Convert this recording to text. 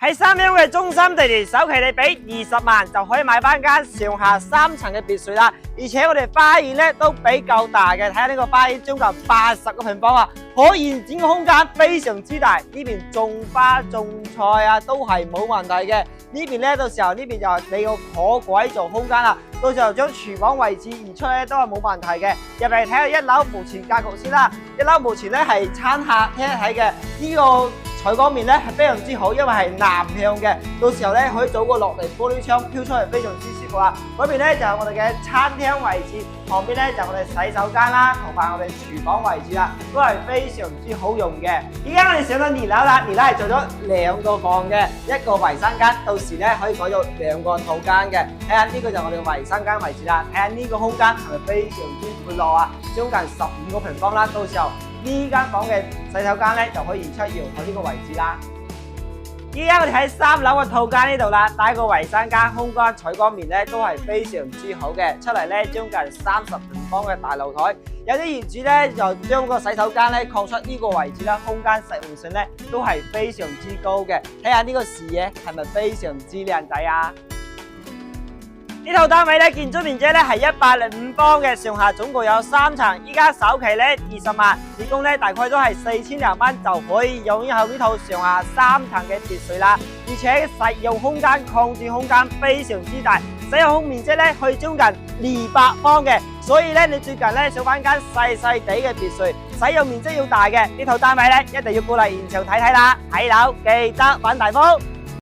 喺三鄉嘅中心地段，首期你俾20萬就可以買翻間上下3層嘅別墅啦。而且我哋花園咧都比較大嘅，睇下呢個花園將近80個平方啊，可延展嘅空間非常之大。呢邊種花種菜啊都係冇問題嘅。呢邊咧到時候呢邊就係你個可改造空間啦。到時候將廚房位置移出咧都係冇問題嘅。入嚟睇下一樓目前格局先啦。一樓目前咧係餐客廳睇嘅，呢個採光面咧係非常之好，因為係南向嘅，到時候咧可以做個落地玻璃窗，飄出嚟非常之舒服啦。嗰邊咧就係我哋嘅餐廳位置，旁邊咧就係我哋洗手間啦，同埋我哋廚房位置啦，都係非常之好用嘅。而家我哋上到2樓啦，2樓係做咗2個房嘅，一個衞生間，到時咧可以改做2個套間嘅。睇下呢個就係我哋衞生間位置啦，睇下呢個空間係咪非常之闊落啊？將近15個平方啦，到時候呢間房嘅洗手間咧就可以移出陽台呢個位置啦。依家我哋喺3樓嘅套間呢度啦，第一個衞生間空間採光面咧都係非常之好嘅，出嚟咧將近30平方嘅大露台。有啲業主咧就將個洗手間咧擴出呢個位置啦，空間實用性咧都係非常之高嘅。睇下呢個視野係咪非常之靚仔啊？呢套單位咧建築面積咧係105方嘅，上下總共有3層。依家首期咧20萬，月供咧大概都係4000多蚊就可以擁有呢套上下3層嘅別墅啦。而且實用空間、擴展空間非常之大，使用空面積咧可以將近200方嘅。所以咧你最近咧想揾間細細地嘅別墅，使用面積要大嘅呢套單位咧，一定要過嚟現場睇睇啦。睇樓記得揾大福。